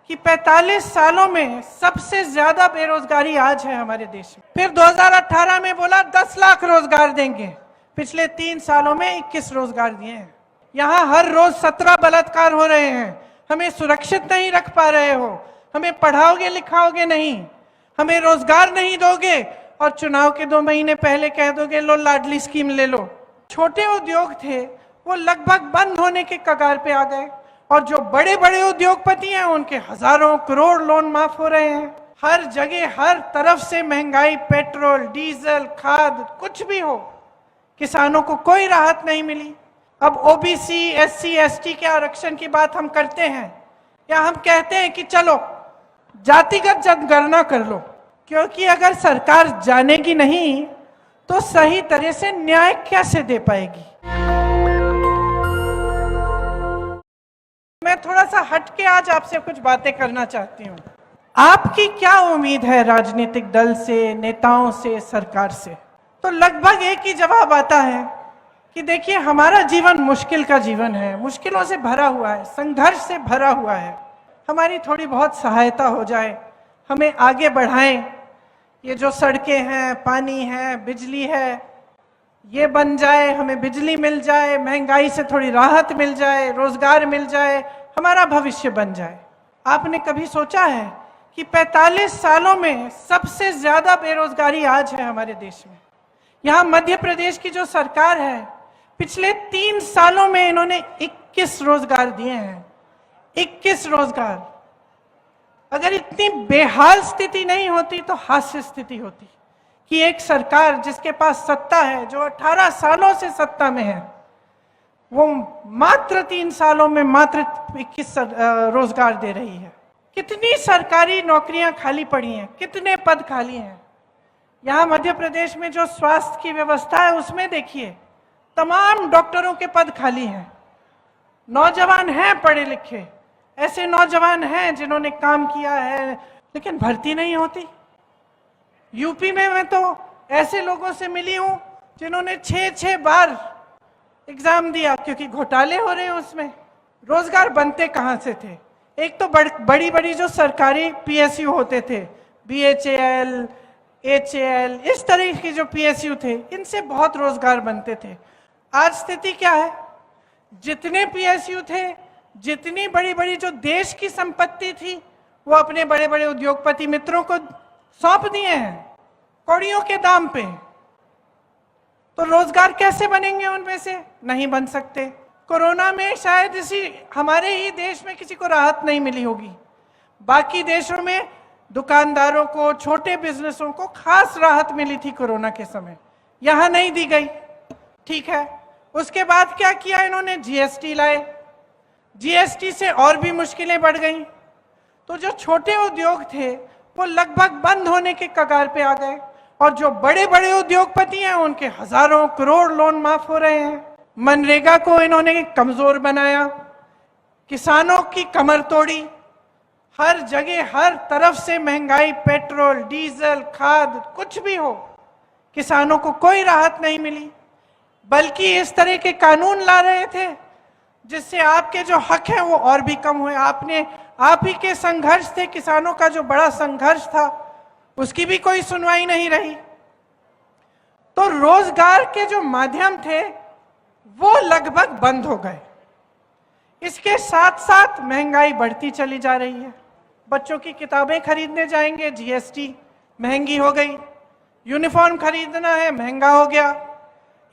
कि 45 सालों में सबसे ज्यादा बेरोजगारी आज है हमारे देश में। फिर 2018 में बोला 10 लाख रोजगार देंगे, पिछले 3 सालों में 21 रोजगार दिए हैं। यहाँ हर रोज 17 बलात्कार हो रहे हैं। हमें सुरक्षित नहीं रख पा रहे हो, हमें पढ़ाओगे लिखाओगे नहीं, हमें रोजगार नहीं दोगे और चुनाव के 2 महीने पहले कह दोगे लो लाडली स्कीम ले लो। छोटे उद्योग थे वो लगभग बंद होने के कगार पे आ गए और जो बड़े बड़े उद्योगपति हैं उनके हजारों करोड़ लोन माफ हो रहे हैं। हर जगह हर तरफ से महंगाई, पेट्रोल, डीजल, खाद, कुछ भी हो, किसानों को कोई राहत नहीं मिली। अब ओबीसी, एससी, एसटी के आरक्षण की बात हम करते हैं या हम कहते हैं कि चलो जातिगत जनगणना कर लो, क्योंकि अगर सरकार जानेगी नहीं तो सही तरह से न्याय कैसे दे पाएगी। मैं थोड़ा सा हट के आज आपसे कुछ बातें करना चाहती हूँ। आपकी क्या उम्मीद है राजनीतिक दल से, नेताओं से, सरकार से? तो लगभग एक ही जवाब आता है कि देखिए हमारा जीवन मुश्किल का जीवन है, मुश्किलों से भरा हुआ है, संघर्ष से भरा हुआ है, हमारी थोड़ी बहुत सहायता हो जाए, हमें आगे बढ़ाएं। ये जो सड़कें हैं, पानी है, बिजली है, ये बन जाए, हमें बिजली मिल जाए, महंगाई से थोड़ी राहत मिल जाए, रोजगार मिल जाए, हमारा भविष्य बन जाए। आपने कभी सोचा है कि 45 सालों में सबसे ज्यादा बेरोजगारी आज है हमारे देश में? यहाँ मध्य प्रदेश की जो सरकार है, पिछले 3 सालों में इन्होंने 21 रोजगार दिए हैं। 21 रोजगार। अगर इतनी बेहाल स्थिति नहीं होती तो हास्य स्थिति होती कि एक सरकार जिसके पास सत्ता है, जो 18 सालों से सत्ता में है, वो मात्र 3 सालों में मात्र 21 रोजगार दे रही है। कितनी सरकारी नौकरियां खाली पड़ी हैं, कितने पद खाली हैं। यहाँ मध्य प्रदेश में जो स्वास्थ्य की व्यवस्था है उसमें देखिए तमाम डॉक्टरों के पद खाली हैं। नौजवान हैं पढ़े लिखे, ऐसे नौजवान हैं जिन्होंने काम किया है, लेकिन भर्ती नहीं होती। यूपी में मैं तो ऐसे लोगों से मिली हूं जिन्होंने 6 बार एग्जाम दिया क्योंकि घोटाले हो रहे हैं उसमें। रोजगार बनते कहां से थे? एक तो बड़ी बड़ी जो सरकारी पीएसयू होते थे, बीएचएएल, एचएएल, इस तरह के जो पीएसयू थे, इनसे बहुत रोजगार बनते थे। आज स्थिति क्या है? जितने पीएसयू थे, जितनी बड़ी बड़ी जो देश की संपत्ति थी, वो अपने बड़े बड़े उद्योगपति मित्रों को सौंप दिए हैं कौड़ियों के दाम पे। तो रोजगार कैसे बनेंगे उनमें से? नहीं बन सकते। कोरोना में शायद इसी हमारे ही देश में किसी को राहत नहीं मिली होगी। बाकी देशों में दुकानदारों को, छोटे बिजनेसों को खास राहत मिली थी कोरोना के समय, यहां नहीं दी गई। ठीक है, उसके बाद क्या किया इन्होंने? जीएसटी लाए। जीएसटी से और भी मुश्किलें बढ़ गई। तो जो छोटे उद्योग थे वो लगभग बंद होने के कगार पे आ गए और जो बड़े बड़े उद्योगपति हैं उनके हजारों करोड़ लोन माफ हो रहे हैं। मनरेगा को इन्होंने कमजोर बनाया, किसानों की कमर तोड़ी। हर जगह हर तरफ से महंगाई, पेट्रोल, डीजल, खाद, कुछ भी हो, किसानों को कोई राहत नहीं मिली, बल्कि इस तरह के कानून ला रहे थे जिससे आपके जो हक हैं वो और भी कम हुए। आप ही के संघर्ष थे, किसानों का जो बड़ा संघर्ष था, उसकी भी कोई सुनवाई नहीं रही। तो रोजगार के जो माध्यम थे वो लगभग बंद हो गए। इसके साथ साथ महंगाई बढ़ती चली जा रही है। बच्चों की किताबें खरीदने जाएंगे, जीएसटी महंगी हो गई। यूनिफॉर्म खरीदना है, महंगा हो गया।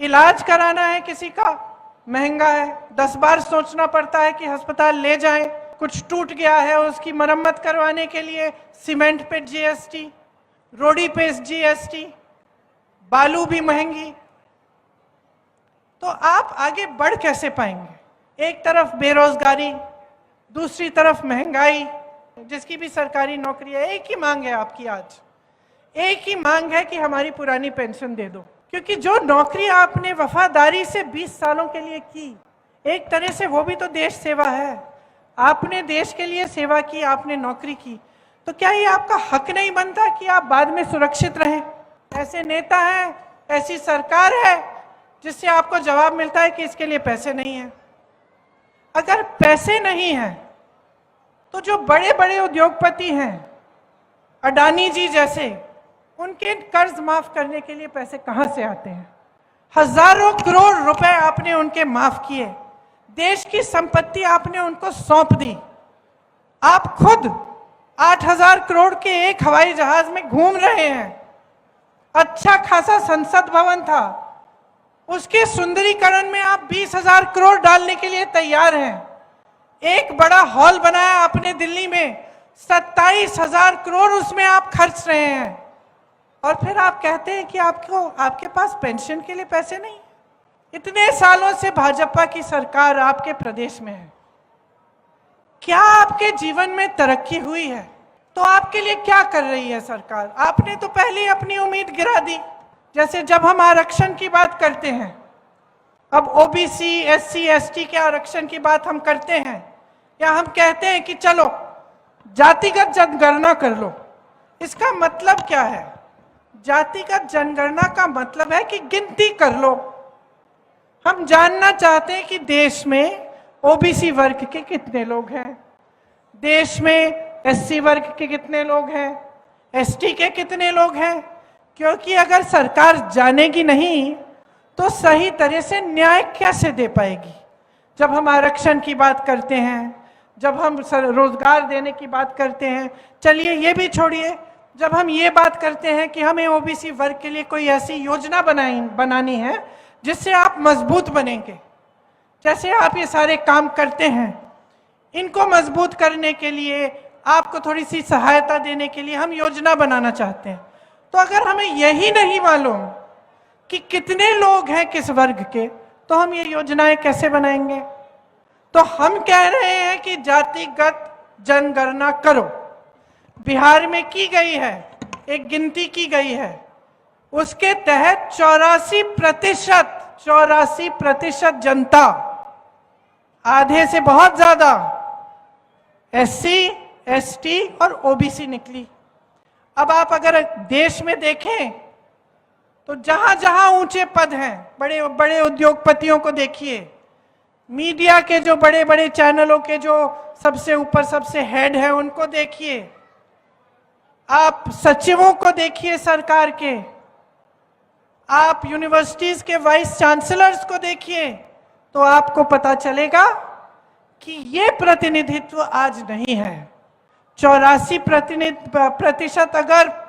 इलाज कराना है किसी का, महंगा है। 10 बार सोचना पड़ता है कि अस्पताल ले जाएं। कुछ टूट गया है, उसकी मरम्मत करवाने के लिए सीमेंट पे जीएसटी, रोड़ी पे जीएसटी, बालू भी महंगी। तो आप आगे बढ़ कैसे पाएंगे? एक तरफ बेरोजगारी, दूसरी तरफ महंगाई। जिसकी भी सरकारी नौकरी है, एक ही मांग है आपकी आज, एक ही मांग है कि हमारी पुरानी पेंशन दे दो। क्योंकि जो नौकरी आपने वफादारी से 20 सालों के लिए की, एक तरह से वो भी तो देश सेवा है। आपने देश के लिए सेवा की, आपने नौकरी की, तो क्या ये आपका हक नहीं बनता कि आप बाद में सुरक्षित रहें? ऐसे नेता हैं, ऐसी सरकार है जिससे आपको जवाब मिलता है कि इसके लिए पैसे नहीं है। अगर पैसे नहीं है तो जो बड़े बड़े उद्योगपति हैं, अडानी जी जैसे, उनके कर्ज माफ करने के लिए पैसे कहां से आते हैं? हजारों करोड़ रुपए आपने उनके माफ किए, देश की संपत्ति आपने उनको सौंप दी। आप खुद 8,000 करोड़ के एक हवाई जहाज में घूम रहे हैं। अच्छा खासा संसद भवन था, उसके सुंदरीकरण में आप 20,000 करोड़ डालने के लिए तैयार हैं। एक बड़ा हॉल बनाया आपने दिल्ली में, 27,000 करोड़ उसमें आप खर्च रहे हैं, और फिर आप कहते हैं कि आपके पास पेंशन के लिए पैसे नहीं। इतने सालों से भाजपा की सरकार आपके प्रदेश में है, क्या आपके जीवन में तरक्की हुई है? तो आपके लिए क्या कर रही है सरकार? आपने तो पहले ही अपनी उम्मीद गिरा दी। जैसे जब हम आरक्षण की बात करते हैं, अब ओबीसी, एससी, एसटी के आरक्षण की बात हम करते हैं, या हम कहते हैं कि चलो जातिगत जनगणना कर लो। इसका मतलब क्या है? जातिगत जनगणना का मतलब है कि गिनती कर लो। हम जानना चाहते हैं कि देश में ओबीसी वर्ग के कितने लोग हैं, देश में एससी वर्ग के कितने लोग हैं, एसटी के कितने लोग हैं। क्योंकि अगर सरकार जानेगी नहीं तो सही तरह से न्याय कैसे दे पाएगी? जब हम आरक्षण की बात करते हैं, जब हम रोजगार देने की बात करते हैं, चलिए ये भी छोड़िए, जब हम ये बात करते हैं कि हमें ओबीसी वर्ग के लिए कोई ऐसी योजना बनानी है जिससे आप मजबूत बनेंगे, जैसे आप ये सारे काम करते हैं, इनको मजबूत करने के लिए, आपको थोड़ी सी सहायता देने के लिए हम योजना बनाना चाहते हैं। तो अगर हमें यही नहीं मालूम कि कितने लोग हैं किस वर्ग के, तो हम ये योजनाएं कैसे बनाएंगे? तो हम कह रहे हैं कि जातिगत जनगणना करो। बिहार में की गई है, एक गिनती की गई है, उसके तहत 84% जनता, आधे से बहुत ज्यादा एससी, एसटी और ओबीसी निकली। अब आप अगर देश में देखें तो जहां जहां ऊंचे पद हैं, बड़े बड़े उद्योगपतियों को देखिए, मीडिया के जो बड़े बड़े चैनलों के जो सबसे ऊपर सबसे हेड है उनको देखिए, आप सचिवों को देखिए सरकार के, आप यूनिवर्सिटीज के वाइस चांसलर्स को देखिए, तो आपको पता चलेगा कि ये प्रतिनिधित्व आज नहीं है। 84% अगर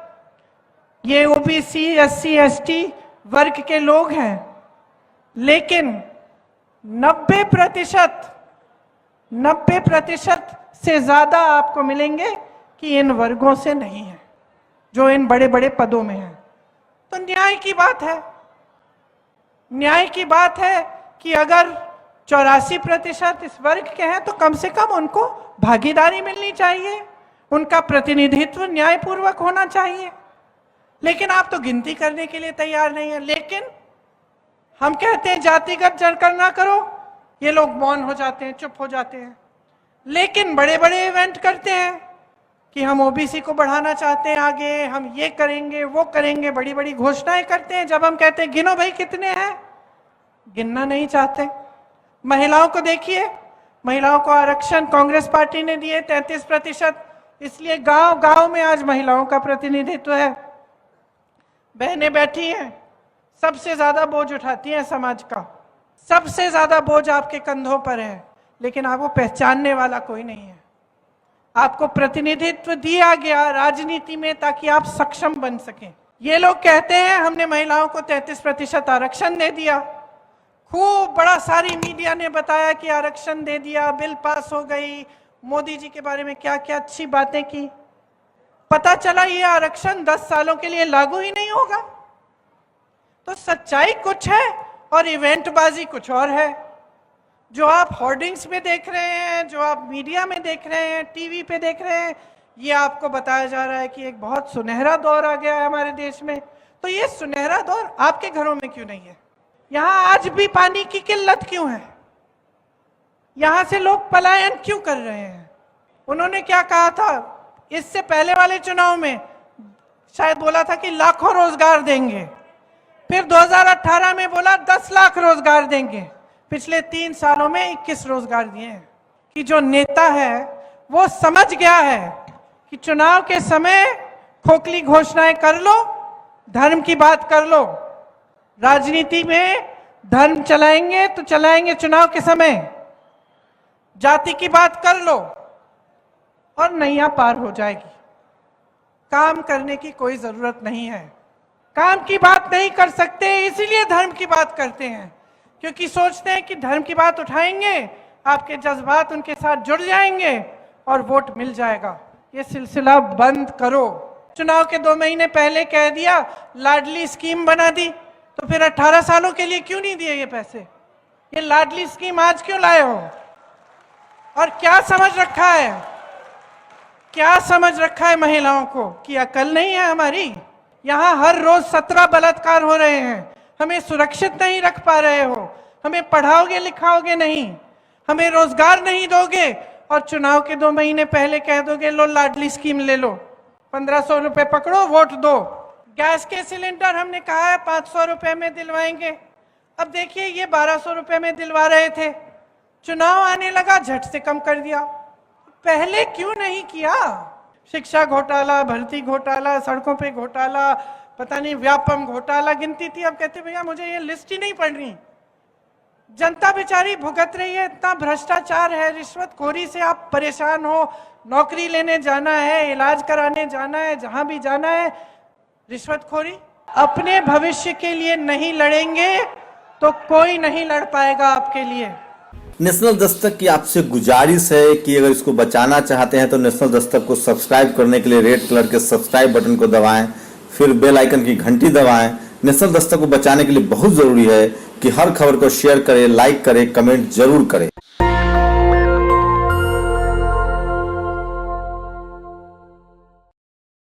ये ओबीसी, एससी, एसटी वर्ग के लोग हैं, लेकिन 90% से ज्यादा आपको मिलेंगे कि इन वर्गों से नहीं है, जो इन बड़े बड़े पदों में हैं। तो न्याय की बात है, न्याय की बात है कि अगर 84% इस वर्ग के हैं तो कम से कम उनको भागीदारी मिलनी चाहिए, उनका प्रतिनिधित्व न्यायपूर्वक होना चाहिए। लेकिन आप तो गिनती करने के लिए तैयार नहीं है। लेकिन हम कहते हैं जातिगत जनगणना करो, ये लोग मौन हो जाते हैं, चुप हो जाते हैं। लेकिन बड़े बड़े इवेंट करते हैं कि हम ओबीसी को बढ़ाना चाहते हैं आगे, हम ये करेंगे वो करेंगे, बड़ी बड़ी घोषणाएं करते हैं। जब हम कहते हैं गिनो भाई कितने हैं, गिनना नहीं चाहते। महिलाओं को देखिए, महिलाओं को आरक्षण कांग्रेस पार्टी ने दिए 33%, इसलिए गांव गांव में आज महिलाओं का प्रतिनिधित्व है। बहनें बैठी हैं, सबसे ज्यादा बोझ उठाती हैं समाज का, सबसे ज्यादा बोझ आपके कंधों पर है, लेकिन आपको पहचानने वाला कोई नहीं है। आपको प्रतिनिधित्व दिया गया राजनीति में ताकि आप सक्षम बन सकें। ये लोग कहते हैं हमने महिलाओं को 33% आरक्षण दे दिया, खूब बड़ा सारी मीडिया ने बताया कि आरक्षण दे दिया, बिल पास हो गई, मोदी जी के बारे में क्या क्या अच्छी बातें की। पता चला ये आरक्षण 10 सालों के लिए लागू ही नहीं होगा। तो सच्चाई कुछ है और इवेंटबाजी कुछ और है। जो आप होर्डिंग्स में देख रहे हैं, जो आप मीडिया में देख रहे हैं, टीवी पे देख रहे हैं, ये आपको बताया जा रहा है कि एक बहुत सुनहरा दौर आ गया है हमारे देश में। तो ये सुनहरा दौर आपके घरों में क्यों नहीं है? यहां आज भी पानी की किल्लत क्यों है? यहां से लोग पलायन क्यों कर रहे हैं? उन्होंने क्या कहा था इससे पहले वाले चुनाव में? शायद बोला था कि लाखों रोजगार देंगे, फिर 2018 में बोला 10 लाख रोजगार देंगे। पिछले 3 सालों में 21 रोजगार दिए हैं। कि जो नेता है वो समझ गया है कि चुनाव के समय खोखली घोषणाएं कर लो, धर्म की बात कर लो। राजनीति में धर्म चलाएंगे तो चलाएंगे चुनाव के समय, जाति की बात कर लो और नैया पार हो जाएगी। काम करने की कोई जरूरत नहीं है। काम की बात नहीं कर सकते, इसीलिए धर्म की बात करते हैं, क्योंकि सोचते हैं कि धर्म की बात उठाएंगे, आपके जज्बात उनके साथ जुड़ जाएंगे और वोट मिल जाएगा। ये सिलसिला बंद करो। चुनाव के 2 महीने पहले कह दिया, लाडली स्कीम बना दी, तो फिर 18 सालों के लिए क्यों नहीं दिए ये पैसे? ये लाडली स्कीम आज क्यों लाए हो? और क्या समझ रखा है, क्या समझ रखा है महिलाओं को कि अकल नहीं है हमारी? यहाँ हर रोज 17 बलात्कार हो रहे हैं, हमें सुरक्षित नहीं रख पा रहे हो, हमें पढ़ाओगे लिखाओगे नहीं, हमें रोजगार नहीं दोगे, और चुनाव के 2 महीने पहले कह दोगे लो लाडली स्कीम ले लो, 1500 रुपए पकड़ो, वोट दो। गैस के सिलेंडर हमने कहा है 500 रुपए में दिलवाएंगे, अब देखिए ये 1200 रुपए में दिलवा रहे थे, चुनाव आने लगा झट से कम कर दिया। पहले क्यों नहीं किया? शिक्षा घोटाला, भर्ती घोटाला, सड़कों पे घोटाला, पता नहीं व्यापम घोटाला गिनती थी। अब कहते भैया मुझे ये लिस्ट ही नहीं पढ़नी। जनता बेचारी भुगत रही है, इतना भ्रष्टाचार है, रिश्वतखोरी से आप परेशान हो, नौकरी लेने जाना है, इलाज कराने जाना है, जहां भी जाना है रिश्वतखोरी। अपने भविष्य के लिए नहीं लड़ेंगे तो कोई नहीं लड़ पाएगा आपके लिए। नेशनल दस्तक की आपसे गुजारिश है कि अगर इसको बचाना चाहते हैं तो नेशनल दस्तक को सब्सक्राइब करने के लिए रेड कलर के सब्सक्राइब बटन को दबाएं, फिर बेल आइकन की घंटी दबाएं। नेशनल दस्तक को बचाने के लिए बहुत जरूरी है कि हर खबर को शेयर करें, लाइक करें, कमेंट जरूर करें।